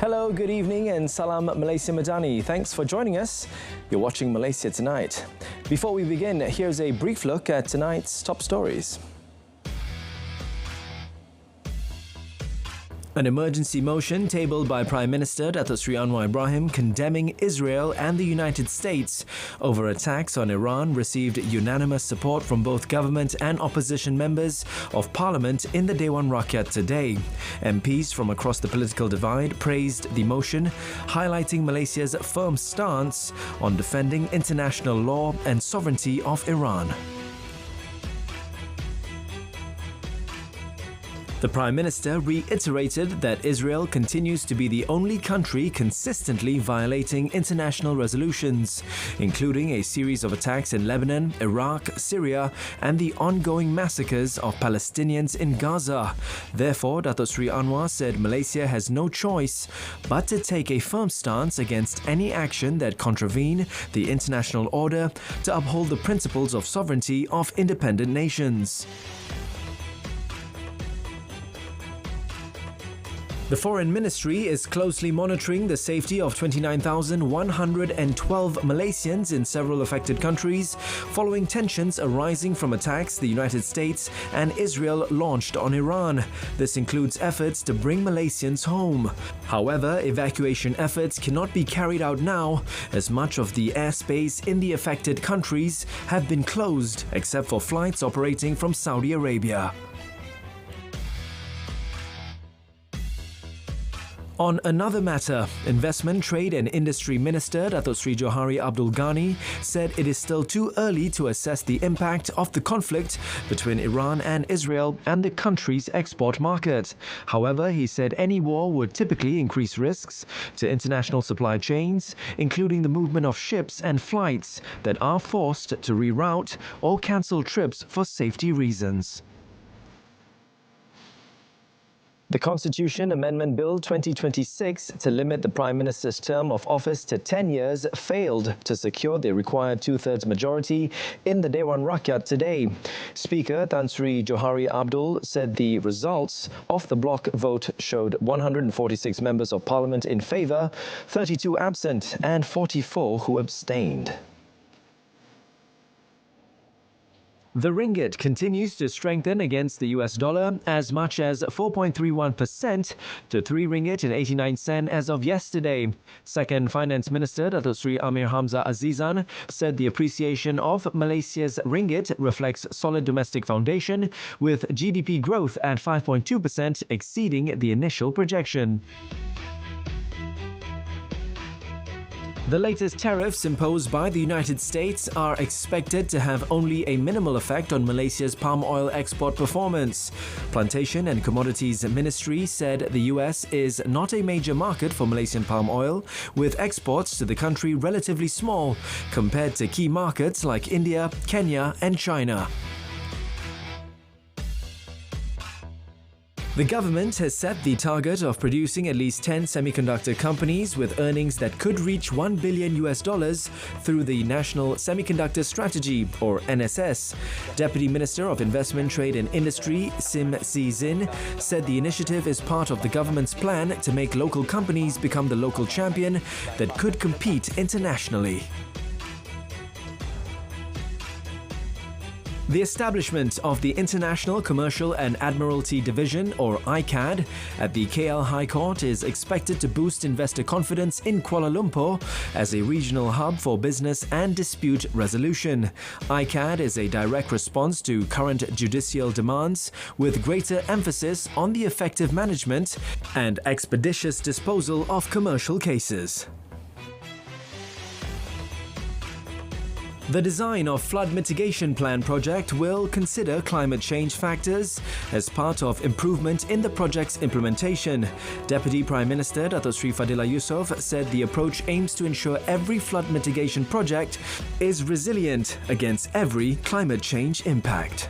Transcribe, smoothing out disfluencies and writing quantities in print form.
Hello, good evening and salam Malaysia Madani. Thanks for joining us. You're watching Malaysia Tonight. Before we begin, here's a brief look at tonight's top stories. An emergency motion tabled by Prime Minister Datuk Seri Anwar Ibrahim condemning Israel and the United States over attacks on Iran received unanimous support from both government and opposition members of Parliament in the Dewan Rakyat today. MPs from across the political divide praised the motion, highlighting Malaysia's firm stance on defending international law and sovereignty of Iran. The Prime Minister reiterated that Israel continues to be the only country consistently violating international resolutions, including a series of attacks in Lebanon, Iraq, Syria, and the ongoing massacres of Palestinians in Gaza. Therefore, Datuk Seri Anwar said Malaysia has no choice but to take a firm stance against any action that contravene the international order to uphold the principles of sovereignty of independent nations. The Foreign Ministry is closely monitoring the safety of 29,112 Malaysians in several affected countries following tensions arising from attacks the United States and Israel launched on Iran. This includes efforts to bring Malaysians home. However, evacuation efforts cannot be carried out now as much of the airspace in the affected countries have been closed except for flights operating from Saudi Arabia. On another matter, Investment, Trade and Industry Minister Datuk Seri Johari Abdul Ghani said it is still too early to assess the impact of the conflict between Iran and Israel and the country's export market. However, he said any war would typically increase risks to international supply chains, including the movement of ships and flights that are forced to reroute or cancel trips for safety reasons. The Constitution Amendment Bill 2026 to limit the Prime Minister's term of office to 10 years failed to secure the required two-thirds majority in the Dewan Rakyat today. Speaker Tan Sri Johari Abdul said the results of the block vote showed 146 members of Parliament in favour, 32 absent and 44 who abstained. The ringgit continues to strengthen against the US dollar as much as 4.31% to 3 ringgit and 89 cents as of yesterday. Second Finance Minister Datuk Seri Amir Hamzah Azizan said the appreciation of Malaysia's ringgit reflects solid domestic foundation with GDP growth at 5.2% exceeding the initial projection. The latest tariffs imposed by the United States are expected to have only a minimal effect on Malaysia's palm oil export performance. Plantation and Commodities Ministry said the US is not a major market for Malaysian palm oil, with exports to the country relatively small compared to key markets like India, Kenya and China. The government has set the target of producing at least 10 semiconductor companies with earnings that could reach $1 billion through the National Semiconductor Strategy, or NSS. Deputy Minister of Investment, Trade and Industry, Sim Si Zin, said the initiative is part of the government's plan to make local companies become the local champion that could compete internationally. The establishment of the International Commercial and Admiralty Division, or ICAD, at the KL High Court is expected to boost investor confidence in Kuala Lumpur as a regional hub for business and dispute resolution. ICAD is a direct response to current judicial demands, with greater emphasis on the effective management and expeditious disposal of commercial cases. The design of flood mitigation plan project will consider climate change factors as part of improvement in the project's implementation. Deputy Prime Minister Datuk Seri Fadillah Yusof said the approach aims to ensure every flood mitigation project is resilient against every climate change impact.